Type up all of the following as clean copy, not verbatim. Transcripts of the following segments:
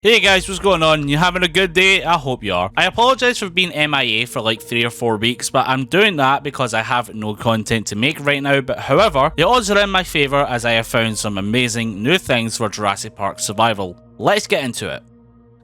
Hey guys, what's going on? You having a good day? I hope you are. I apologize for being MIA for like 3 or 4 weeks, but I'm doing that because I have no content to make right now. But however, the odds are in my favor as I have found some amazing new things for Jurassic Park Survival. Let's get into it.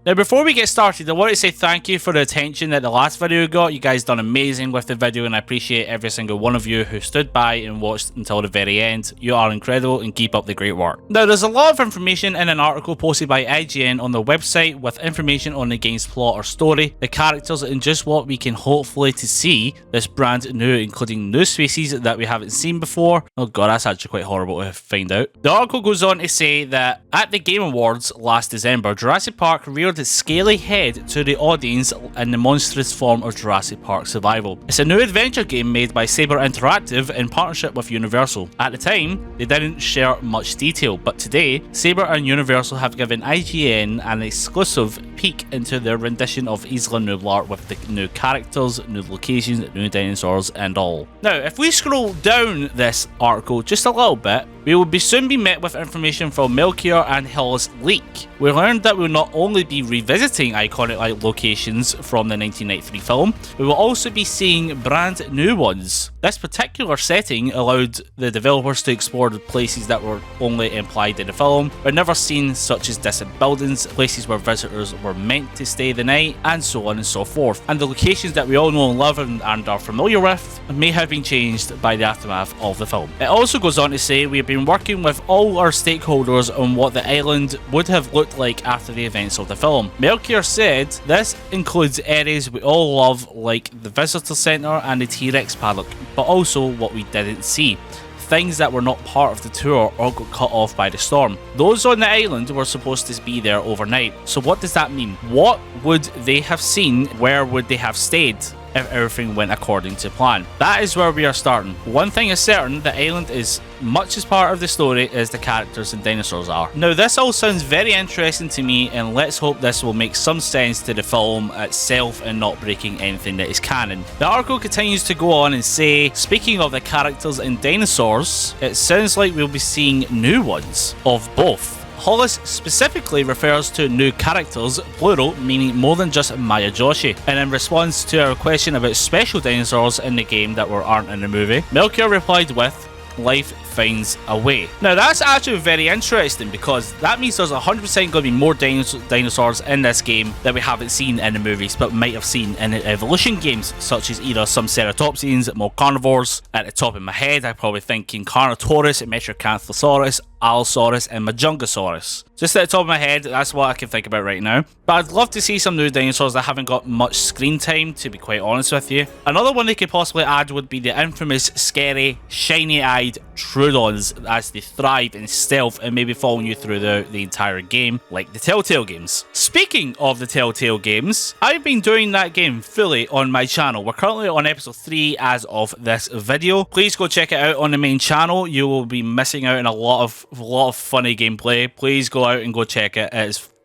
Now, before we get started, I want to say thank you for the attention that the last video got. You guys done amazing with the video, and I appreciate every single one of you who stood by and watched until the very end. You are incredible and keep up the great work. Now, there's a lot of information in an article posted by IGN on their website with information on the game's plot or story, the characters, and just what we can hopefully to see this brand new, including new species that we haven't seen before. Oh god, that's actually quite horrible to find out. The article goes on to say that at the Game Awards last December, Jurassic Park reared its scaly head to the audience in the monstrous form of Jurassic Park Survival. It's a new adventure game made by Saber Interactive in partnership with Universal. At the time, they didn't share much detail, but today, Saber and Universal have given IGN an exclusive peek into their rendition of Isla Nublar with the new characters, new locations, new dinosaurs, and all. Now, if we scroll down this article just a little bit, we will soon be met with information from Melchior and Hill's leak. We learned that we'll not only be revisiting iconic locations from the 1993 film, we will also be seeing brand new ones. This particular setting allowed the developers to explore the places that were only implied in the film, but never seen, such as distant buildings, places where visitors were meant to stay the night, and so on and so forth. And the locations that we all know and love and are familiar with may have been changed by the aftermath of the film. It also goes on to say we have been working with all our stakeholders on what the island would have looked like after the events of the film. Melchior said this includes areas we all love like the visitor centre and the T-Rex paddock, but also what we didn't see. Things that were not part of the tour or got cut off by the storm. Those on the island were supposed to be there overnight. So what does that mean? What would they have seen? Where would they have stayed if everything went according to plan? That is where we are starting. One thing is certain, the island is much as part of the story as the characters and dinosaurs are. Now, this all sounds very interesting to me, and let's hope this will make some sense to the film itself and not breaking anything that is canon. The article continues to go on and say, speaking of the characters and dinosaurs, it sounds like we'll be seeing new ones of both. Hollis specifically refers to new characters, plural, meaning more than just Maya Joshi. And in response to our question about special dinosaurs in the game that aren't in the movie, Melchior replied with, "Life finds a way." Now that's actually very interesting because that means there's 100% going to be more dinosaurs in this game that we haven't seen in the movies but might have seen in the evolution games, such as either some ceratopsians, more carnivores. At the top of my head, I'm probably thinking Carnotaurus, Metrocanthosaurus, Allosaurus, and Majungasaurus. Just at the top of my head, that's what I can think about right now. But I'd love to see some new dinosaurs that haven't got much screen time, to be quite honest with you. Another one they could possibly add would be the infamous, scary, shiny-eyed Troodons, as they thrive in stealth and maybe following you through the entire game, like the Telltale games. Speaking of the Telltale games, I've been doing that game fully on my channel. We're currently on episode 3 as of this video. Please go check it out on the main channel. You will be missing out on a lot of funny gameplay. Please go out and go check it.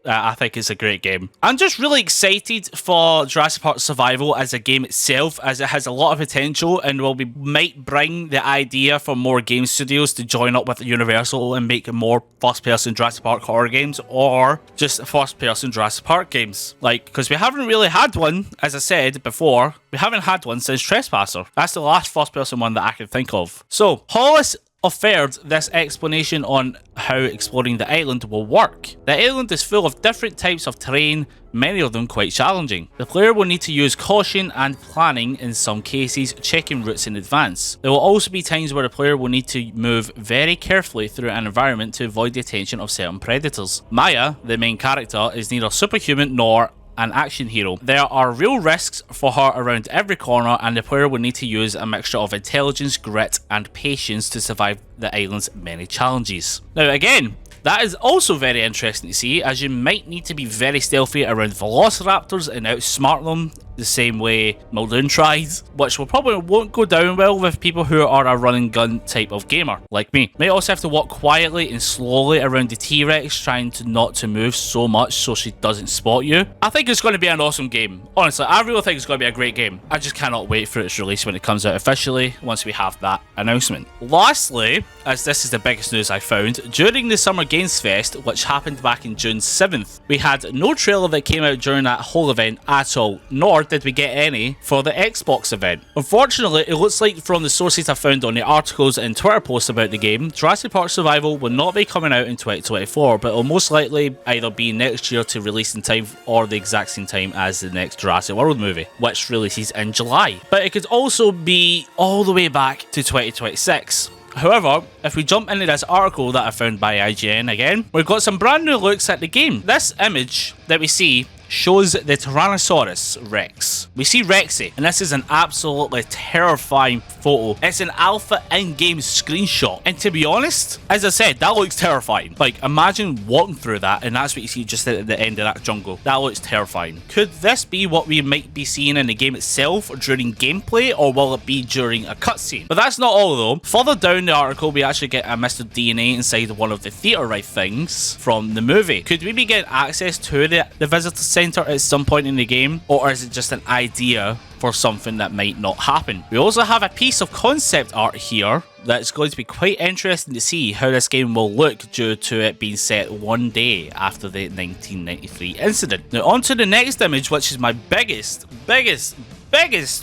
I think it's a great game. I'm just really excited for Jurassic Park Survival as a game itself, as it has a lot of potential and might bring the idea for more game studios to join up with Universal and make more first-person Jurassic Park horror games, or just first-person Jurassic Park games. Because we haven't really had one, as I said before, we haven't had one since Trespasser. That's the last first-person one that I can think of. So, Hollis offered this explanation on how exploring the island will work. The island is full of different types of terrain, many of them quite challenging. The player will need to use caution and planning in some cases, checking routes in advance. There will also be times where the player will need to move very carefully through an environment to avoid the attention of certain predators. Maya, the main character, is neither superhuman nor an action hero. There are real risks for her around every corner, and the player will need to use a mixture of intelligence, grit, and patience to survive the island's many challenges. Now again, that is also very interesting to see, as you might need to be very stealthy around velociraptors and outsmart them. the same way Muldoon tried, which probably won't go down well with people who are a run and gun type of gamer, like me. May also have to walk quietly and slowly around the T-Rex, trying to not to move so much so she doesn't spot you. I think it's going to be an awesome game. Honestly, I really think it's going to be a great game. I just cannot wait for its release when it comes out officially, once we have that announcement. Lastly, as this is the biggest news I found, during the Summer Games Fest, which happened back in June 7th, we had no trailer that came out during that whole event at all, nor did we get any for the Xbox event. Unfortunately, it looks like from the sources I found on the articles and Twitter posts about the game, Jurassic Park Survival will not be coming out in 2024, but it will most likely either be next year to release in time or the exact same time as the next Jurassic World movie, which releases in July. But it could also be all the way back to 2026. However, if we jump into this article that I found by IGN again, we've got some brand new looks at the game. This image that we see shows the Tyrannosaurus Rex. We see Rexy, and this is an absolutely terrifying photo. It's an alpha in-game screenshot, and to be honest, as I said, that looks terrifying. Like, imagine walking through that, and that's what you see just at the end of that jungle. That looks terrifying. Could this be what we might be seeing in the game itself during gameplay, or will it be during a cutscene? But that's not all though. Further down the article, we actually get a Mr. DNA inside one of the theater ride things from the movie. Could we be getting access to the visitor center at some point in the game, or is it just an idea for something that might not happen? We also have a piece of concept art here that's going to be quite interesting to see how this game will look due to it being set one day after the 1993 incident. Now on to the next image, which is my biggest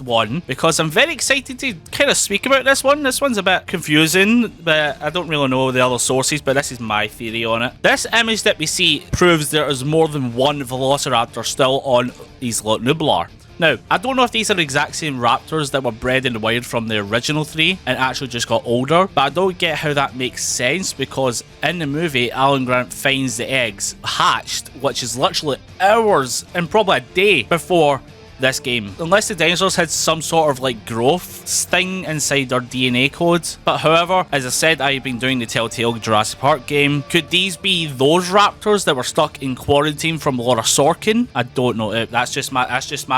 one, because I'm very excited to kind of speak about this one. This one's a bit confusing, but I don't really know the other sources, but this is my theory on it. This image that we see proves there is more than one Velociraptor still on Isla Nublar. Now, I don't know if these are the exact same raptors that were bred in the wild from the original 3 and actually just got older, but I don't get how that makes sense, because in the movie, Alan Grant finds the eggs hatched, which is literally hours and probably a day before this game. Unless the dinosaurs had some sort of like growth thing inside their DNA codes. But however, as I said, I've been doing the Telltale Jurassic Park game. Could these be those raptors that were stuck in quarantine from Laura Sorkin? I don't know. That's just my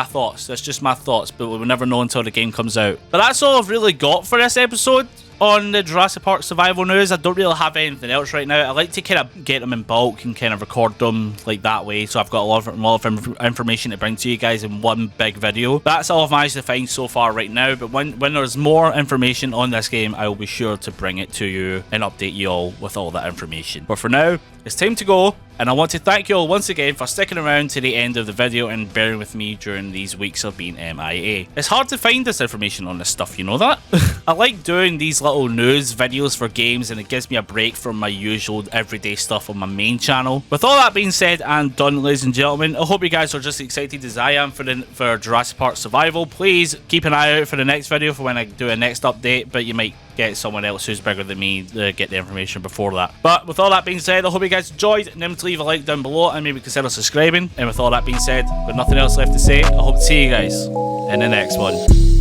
thoughts. That's just my thoughts, but we'll never know until the game comes out. But that's all I've really got for this episode on the Jurassic Park Survival news. I don't really have anything else right now. I like to kind of get them in bulk and kind of record them like that way, so I've got a lot of information to bring to you guys in one big video. That's all I've managed to find so far right now, but when there's more information on this game, I will be sure to bring it to you and update you all with all that information. But for now, it's time to go, and I want to thank you all once again for sticking around to the end of the video and bearing with me during these weeks of being MIA. It's hard to find this information on this stuff, you know that? I like doing these little news videos for games, and it gives me a break from my usual everyday stuff on my main channel. With all that being said and done, ladies and gentlemen, I hope you guys are just excited as I am for Jurassic Park Survival. Please keep an eye out for the next video for when I do a next update, but you might get someone else who's bigger than me to get the information before that. But with all that being said, I hope you guys enjoyed. Remember to leave a like down below and maybe consider subscribing. And with all that being said, with nothing else left to say, I hope to see you guys in the next one.